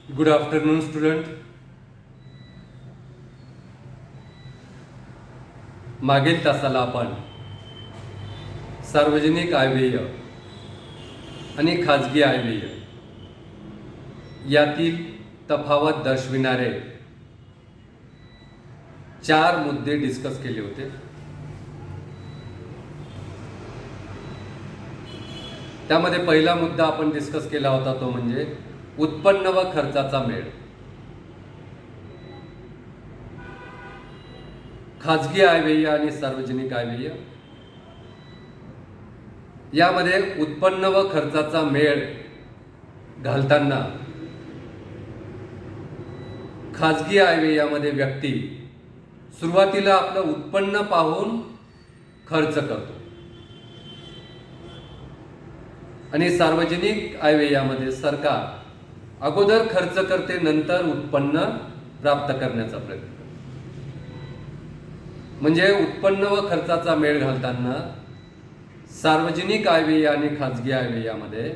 Good afternoon student. मागील तासाला आपण सार्वजनिक आयव्यय आणि खाजगी आयव्यय यातील तफावत दर्शविणारे 4 मुद्दे डिस्कस केले होते. त्यामध्ये पहिला मुद्दा आपण डिस्कस केला होता तो म्हणजे उत्पन्न व खर्चाचा मेळ. खाजगी आयव्यय आणि सार्वजनिक आयव्यय यामध्ये उत्पन्न व खर्चाचा मेळ घालताना खाजगी आयव्ययामध्ये व्यक्ती सुरुवातीला आपलं उत्पन्न पाहून खर्च करतो आणि सार्वजनिक आयव्ययामध्ये सरकार अगोदर खर्च करते, नंतर उत्पन्न प्राप्त करण्याचा प्रयत्न करते. म्हणजे उत्पन्न व खर्चाचा मेळ घालताना सार्वजनिक आयव्यय आणि खाजगी आयव्ययामध्ये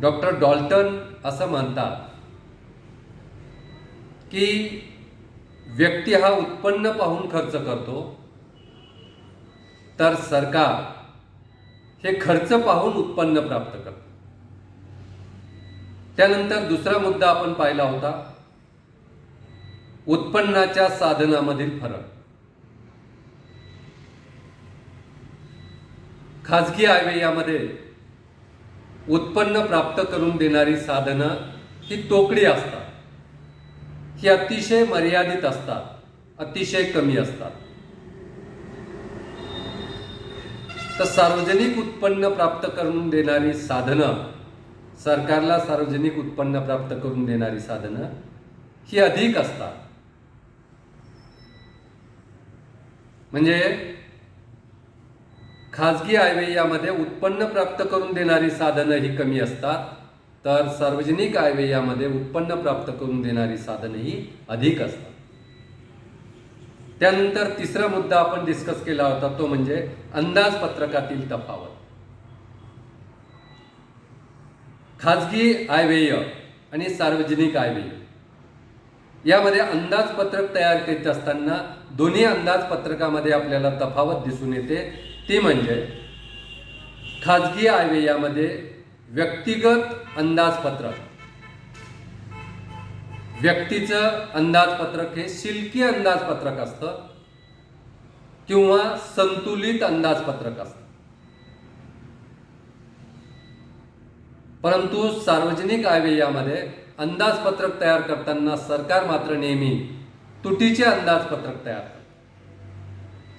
डॉक्टर डॉल्टन असं म्हणतात की व्यक्ती हा उत्पन्न पाहून खर्च करतो, तर सरकार हे खर्च पाहून उत्पन्न प्राप्त करते. त्यानंतर दुसरा मुद्दा आपण पाहिला होता उत्पन्नाच्या साधनामधील फरक. खाजगी आयव्ययामध्ये उत्पन्न प्राप्त करून देणारी साधनं ही तोकडी असतात, ही अतिशय मर्यादित असतात, अतिशय कमी असतात. तर सार्वजनिक उत्पन्न प्राप्त करून देणारी साधनं, सरकारला सार्वजनिक उत्पन्न प्राप्त करून देणारी साधनं ही अधिक असतात. म्हणजे खाजगी आयव्ययामध्ये उत्पन्न प्राप्त करून देणारी साधनं ही कमी असतात, तर सार्वजनिक आयव्ययामध्ये उत्पन्न प्राप्त करून देणारी साधनं ही अधिक असतात. त्यानंतर तिसरा मुद्दा आपण डिस्कस केला होता तो म्हणजे अंदाजपत्रकातील तफावत. खाजगी आयव्यय आणि सार्वजनिक आयव्यय यामध्ये अंदाजपत्रक तयार करीत असताना दोन्ही अंदाजपत्रकामध्ये आपल्याला तफावत दिसून येते. ती म्हणजे खाजगी आयव्ययामध्ये व्यक्तिगत अंदाजपत्रक, व्यक्तीचं अंदाजपत्रक हे शिल्लकी अंदाजपत्रक असतं किंवा संतुलित अंदाजपत्रक असतं. परंतु सार्वजनिक आयव्ययामध्ये अंदाजपत्रक तयार करताना सरकार मात्र नेहमी तुटीचे अंदाजपत्रक तयार करते.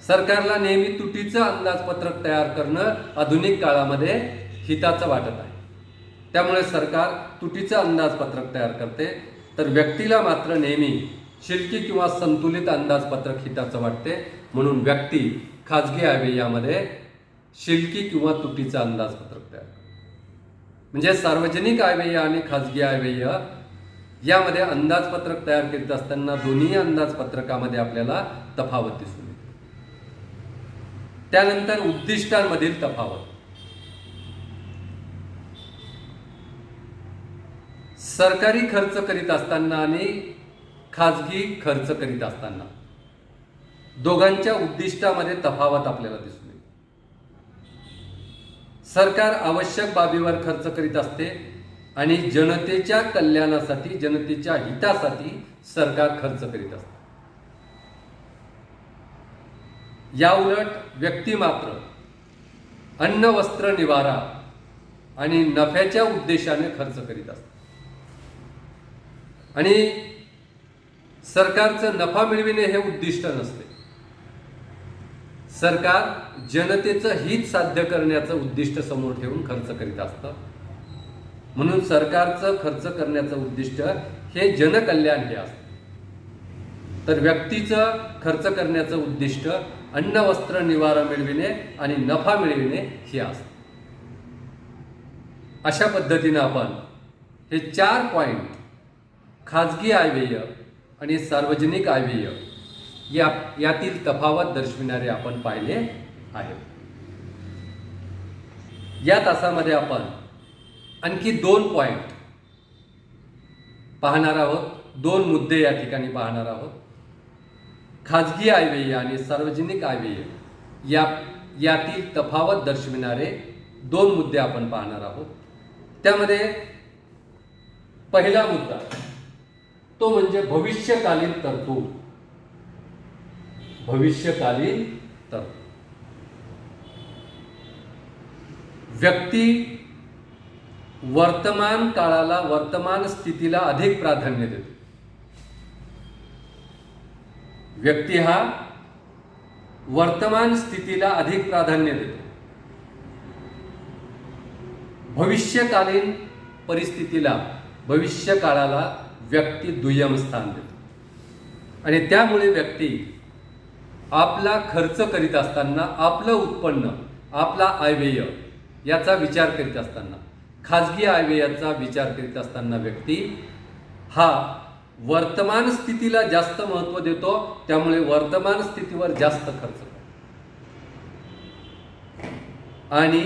सरकारला नेहमी तुटीचं अंदाजपत्रक तयार करणं आधुनिक काळामध्ये हिताचं वाटत आहे. त्यामुळे सरकार तुटीचं अंदाजपत्रक तयार करते, तर व्यक्तीला मात्र नेहमी शिल्लकी किंवा संतुलित अंदाजपत्रक हिताचं वाटते. म्हणून व्यक्ती खाजगी आयव्ययामध्ये शिल्लकी किंवा तुटीचं अंदाजपत्रक तयार करते. म्हणजे सार्वजनिक आयव्यय आणि खाजगी आयव्यय यामध्ये अंदाजपत्रक तयार करीत असताना दोन्ही अंदाजपत्रकामध्ये आपल्याला तफावत दिसून येते. त्यानंतर उद्दिष्टांमधील तफावत. सरकारी खर्च करीत असताना आणि खाजगी खर्च करीत असताना दोघांच्या उद्दिष्टामध्ये तफावत आपल्याला दिसून येते. सरकार आवश्यक बाबीवर खर्च करीत असते आणि जनतेच्या कल्याणासाठी, जनतेच्या हितासाठी सरकार खर्च करीत असते. याउलट व्यक्ती मात्र अन्न, वस्त्र, निवारा आणि नफ्याच्या उद्देशाने खर्च करीत असते. आणि सरकारचं नफा मिळविणे हे उद्दिष्ट नसते. सरकार जनतेचं हित साध्य करण्याचं उद्दिष्ट समोर ठेवून खर्च करीत असतं. म्हणून सरकारचं खर्च करण्याचं उद्दिष्ट हे जनकल्याण हे असतं, तर व्यक्तीचं खर्च करण्याचं उद्दिष्ट अन्न, वस्त्र, निवारा मिळविणे आणि नफा मिळविणे हे असतं. अशा पद्धतीनं आपण हे 4 पॉइंट खाजगी आयव्यय आणि सार्वजनिक आयव्यय यातील तफावत दर्शविणारे आपण पाहिले आहेत. या तासामध्ये आपण आणखी 2 पॉईंट पाहणार आहोत, 2 मुद्दे या ठिकाणी पाहणार आहोत. खाजगी आयव्यय आणि सार्वजनिक आयव्यय यातील तफावत दर्शविणारे 2 मुद्दे आपण पाहणार आहोत. त्यामध्ये पहिला मुद्दा तो म्हणजे भविष्यकालीन तरतूद. भविष्यकालीन तरतूद. व्यक्ती वर्तमान काळाला, वर्तमान स्थितीला अधिक प्राधान्य देतो. व्यक्ती हा वर्तमान स्थितीला अधिक प्राधान्य देतो. भविष्यकालीन परिस्थितीला, भविष्य काळाला व्यक्ती दुय्यम स्थान देतो. आणि त्यामुळे व्यक्ती आपला खर्च करीत असताना, आपलं उत्पन्न, आपला आयव्यय याचा विचार करीत असताना, खाजगी आयव्ययाचा विचार करीत असताना व्यक्ती हा वर्तमान स्थितीला जास्त महत्त्व देतो. त्यामुळे वर्तमान स्थितीवर जास्त खर्च करतो आणि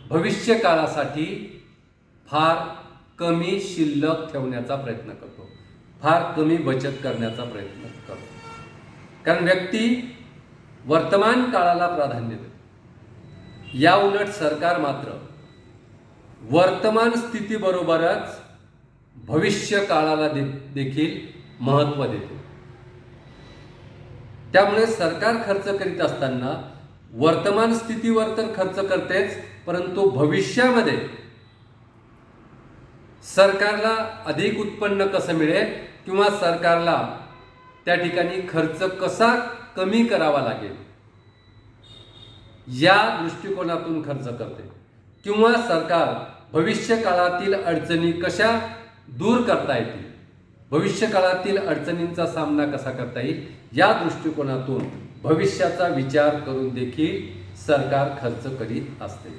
भविष्य काळासाठी फार कमी शिल्लक ठेवण्याचा प्रयत्न करतो, फार कमी बचत करण्याचा प्रयत्न करतो. कारण व्यक्ती वर्तमान काळाला प्राधान्य देतो. या उलट सरकार मात्र वर्तमान स्थितीबरोबरच भविष्य काळाला देखील महत्त्व देते. त्यामुळे सरकार खर्च करीत असताना वर्तमान स्थितीवर तर खर्च करतेच, परंतु भविष्यामध्ये सरकारला अधिक उत्पन्न कसं मिळेल किंवा सरकारला त्या ठिकाणी खर्च कसा कमी करावा लागेल या दृष्टिकोनातून खर्च करते. किंवा सरकार भविष्य काळातील अडचणी कशा दूर करता येतील, भविष्य काळातील अडचणींचा सामना कसा करता येईल या दृष्टिकोनातून भविष्याचा विचार करून देखील सरकार खर्च करीत असते.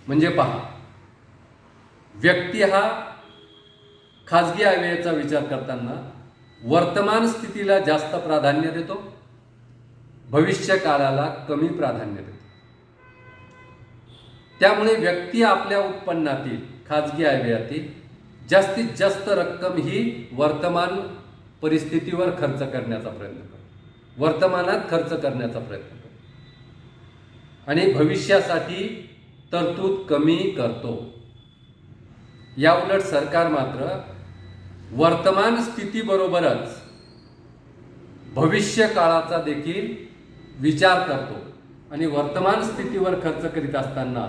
म्हणजे पहा, व्यक्ती हा खाजगी आयव्ययाचा विचार करताना वर्तमान स्थितीला जास्त प्राधान्य देतो, भविष्य काळाला कमी प्राधान्य देतो. त्यामुळे व्यक्ती आपल्या उत्पन्नातील, खाजगी आयव्ययातील जास्तीत जास्त रक्कम ही वर्तमान परिस्थितीवर खर्च करण्याचा प्रयत्न करतो, वर्तमानात खर्च करण्याचा प्रयत्न करतो आणि भविष्यासाठी तरतूद कमी करतो. या उलट सरकार मात्र वर्तमान स्थितीबरोबरच भविष्य काळाचा देखील विचार करतो आणि वर्तमान स्थितीवर खर्च करीत असताना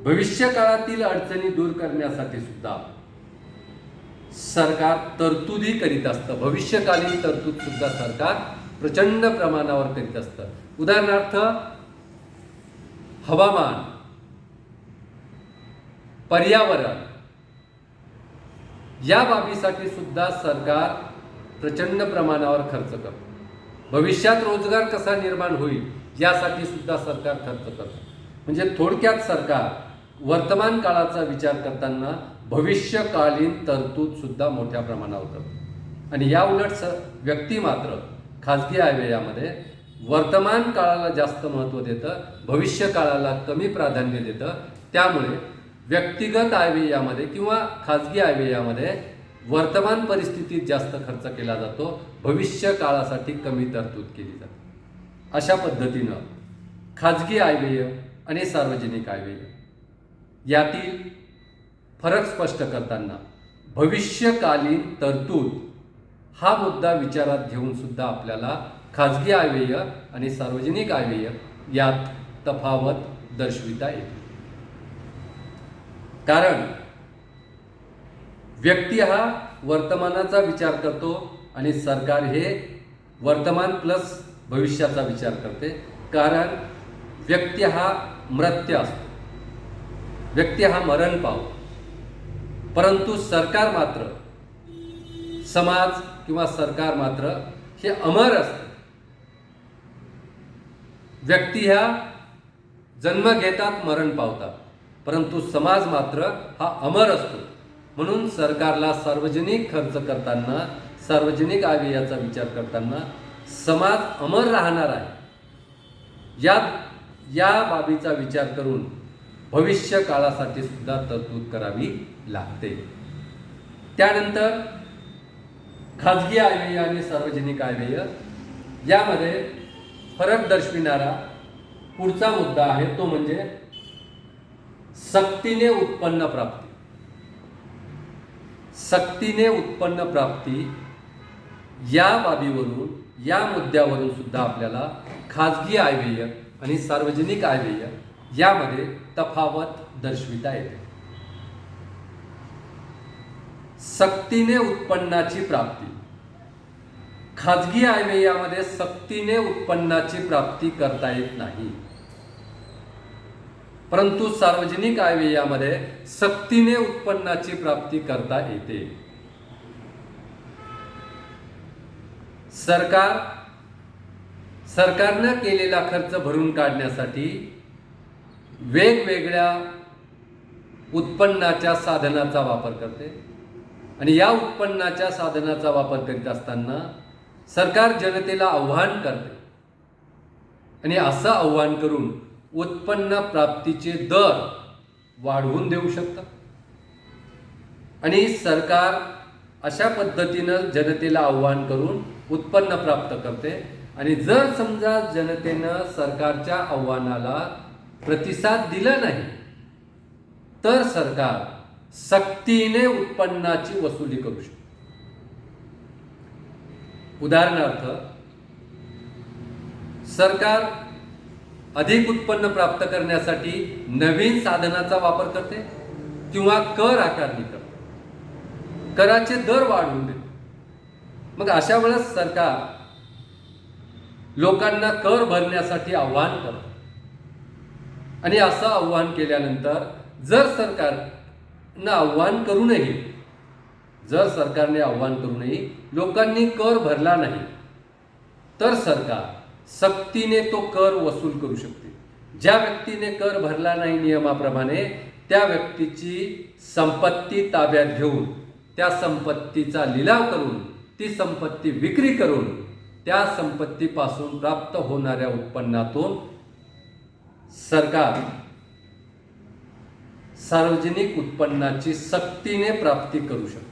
भविष्य काळातील अडचणी दूर करण्यासाठी सुद्धा सरकार तरतुदी करीत असतं. भविष्यकालीन तरतूद सुद्धा सरकार प्रचंड प्रमाणावर करीत असतं. उदाहरणार्थ हवामान, पर्यावरण या बाबीसाठी सुद्धा सरकार प्रचंड प्रमाणावर खर्च करतो. भविष्यात रोजगार कसा निर्माण होईल यासाठी सुद्धा सरकार खर्च करतो. म्हणजे थोडक्यात सरकार वर्तमान काळाचा विचार करताना भविष्यकालीन तरतूद सुद्धा मोठ्या प्रमाणावर करतो. आणि या उलट व्यक्ती मात्र खाजगी आयव्ययामध्ये वर्तमान काळाला जास्त महत्त्व देतं, भविष्य काळाला कमी प्राधान्य देतं. त्यामुळे व्यक्तिगत आयव्ययामध्ये किंवा खाजगी आयव्ययामध्ये वर्तमान परिस्थितीत जास्त खर्च केला जातो, भविष्य काळासाठी कमी तरतूद केली जाते. अशा पद्धतीनं खाजगी आयव्यय आणि सार्वजनिक आयव्यय यातील फरक स्पष्ट करताना भविष्यकालीन तरतूद हा मुद्दा विचारात घेऊन सुद्धा आपल्याला खाजगी आयव्यय आणि सार्वजनिक आयव्यय यात तफावत दर्शविता येते. कारण व्यक्ती हा वर्तमानाचा विचार करतो आणि सरकार हे वर्तमान प्लस भविष्याचा विचार करते. कारण व्यक्ती हा मर्त्य असतो, व्यक्ती हा मरण पावतो, परंतु सरकार मात्र, समाज किंवा सरकार मात्र हे अमर असते. व्यक्ती ह्या जन्म घेतात, मरण पावतात, परंतु समाज मात्र हा अमर असतो. म्हणून सरकारला सार्वजनिक खर्च करताना, सार्वजनिक आयव्ययाचा विचार करताना समाज अमर राहणार आहे या बाबीचा विचार करून भविष्य काळासाठी सुद्धा तरतूद करावी लागते. त्यानंतर खाजगी आयव्यय आणि सार्वजनिक आयव्यय यामध्ये फरक दर्शविणारा पुढचा मुद्दा आहे तो म्हणजे सक्तीने उत्पन्न प्राप्ती. सक्तीने उत्पन्न प्राप्ती या बाबीवरून, या मुद्द्यावरून सुद्धा आपल्याला खाजगी आयव्यय आणि सार्वजनिक आयव्यय यामध्ये तफावत दर्शविता येते. सक्तीने उत्पन्नाची प्राप्ती. खाजगी आयव्ययामध्ये सक्तीने उत्पन्नाची प्राप्ती करता येत नाही, परंतु सार्वजनिक आयव्ययामध्ये सक्तीने उत्पन्नाची प्राप्ती करता येते. सरकारनं केलेला खर्च भरून काढण्यासाठी वेगवेगळ्या उत्पन्नाच्या साधनाचा वापर करते आणि या उत्पन्नाच्या साधनाचा वापर करीत असताना सरकार जनतेला आव्हान करते आणि असं आव्हान करून उत्पन्न प्राप्तीचे दर वाढवून देऊ शकतात. आणि सरकार अशा पद्धतीनं जनतेला आव्हान करून उत्पन्न प्राप्त करते आणि जर समजा जनतेनं सरकारच्या आव्हानाला प्रतिसाद दिला नाही तर सरकार सक्तीने उत्पन्नाची वसुली करू शकते. उदाहरणार्थ, सरकार अधिक उत्पन्न प्राप्त करण्यासाठी नवीन साधनाचा वापर करते किंवा कर आकारणी करते, कराचे दर वाढवून देते. मग अशा वेळेस सरकार लोकांना कर भरण्यासाठी आव्हान करते आणि असं आव्हान केल्यानंतर जर सरकारने आव्हान करूनही लोकांनी कर भरला नाही तर सरकार सक्तीने तो कर वसूल करू शकते. ज्या व्यक्तीने कर भरला नाही नियमाप्रमाणे त्या व्यक्तीची संपत्ती ताब्यात घेऊन त्या संपत्तीचा लिलाव करून ती संपत्ती विक्री करून त्या संपत्तीपासून प्राप्त होणाऱ्या उत्पन्नातून सरकार सार्वजनिक उत्पन्नाची सक्तीने प्राप्ती करू शकते.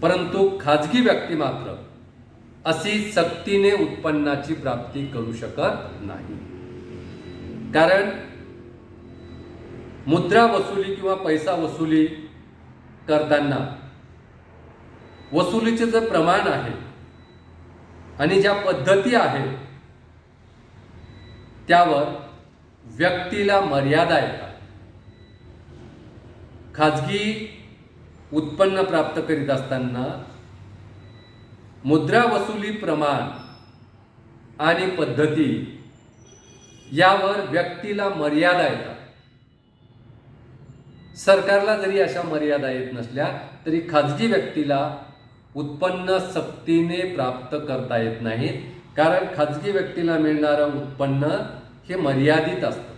परंतु खाजगी व्यक्ती मात्र अशी सक्तीने उत्पन्नाची प्राप्ती करू शकत नाही. कारण मुद्रा वसुली किंवा पैसा वसुली करताना वसुलीचे जे प्रमाण आहे आणि ज्या पद्धती आहेत त्यावर व्यक्तीला मर्यादा येतात. खाजगी उत्पन्न प्राप्त करीत असताना मुद्रा वसुली प्रमाण आणि पद्धती यावर व्यक्तीला मर्यादा येतात. सरकारला जरी अशा मर्यादा येत नसल्या तरी खाजगी व्यक्तीला उत्पन्न सक्तीने प्राप्त करता येत नाही, कारण खाजगी व्यक्तीला मिळणारं उत्पन्न हे मर्यादित असतं.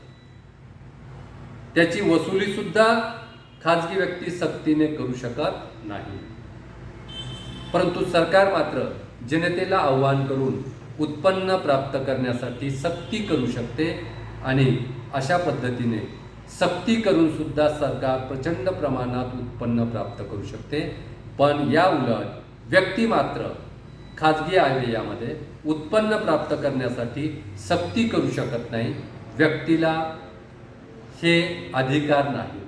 त्याची वसुली सुद्धा खाजगी व्यक्ती सक्तीने करू शकत नाही. परंतु सरकार मात्र जनतेला आव्हान करून उत्पन्न प्राप्त करण्यासाठी सक्ती करू शकते आणि अशा पद्धतीने सक्ती करून सुद्धा सरकार प्रचंड प्रमाणात उत्पन्न प्राप्त करू शकते. पण या उलट व्यक्ती मात्र खाजगी आयव्ययामध्ये उत्पन्न प्राप्त करण्यासाठी सक्ती करू शकत नाही. व्यक्तीला हे अधिकार नाही.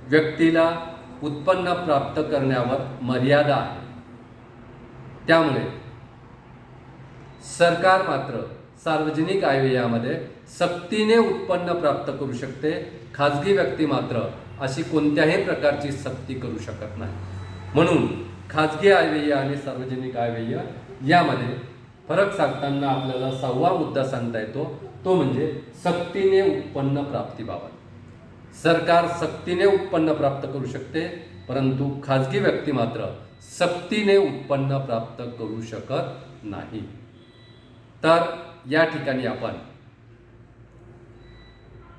व्यक्तीला उत्पन्न प्राप्त करण्यावर मर्यादा आहे. त्यामुळे सरकार मात्र सार्वजनिक आयव्ययामध्ये सक्तीने उत्पन्न प्राप्त करू शकते. खाजगी व्यक्ती मात्र अशी कोणत्याही प्रकारची सक्ती करू शकत नाही. म्हणून खाजगी आयव्यय आणि सार्वजनिक आयव्यय यामध्ये फरक सांगताना आपल्याला 6वा मुद्दा सांगता येतो तो म्हणजे सक्तीने उत्पन्न प्राप्तीबाबत. सरकार सक्तीने उत्पन्न प्राप्त करू शकते, परंतु खाजगी व्यक्ती मात्र सक्तीने उत्पन्न प्राप्त करू शकत नाही. तर या ठिकाणी आपण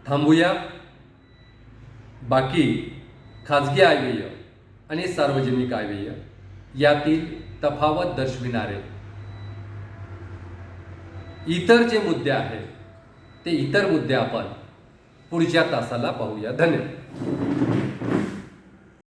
थांबूया. बाकी खाजगी आयव्यय आणि सार्वजनिक आयव्यय यातील तफावत दर्शविणारे इतर जे मुद्दे आहेत ते इतर मुद्दे आपण पुढच्या तासाला पाहूया. धन्यवाद.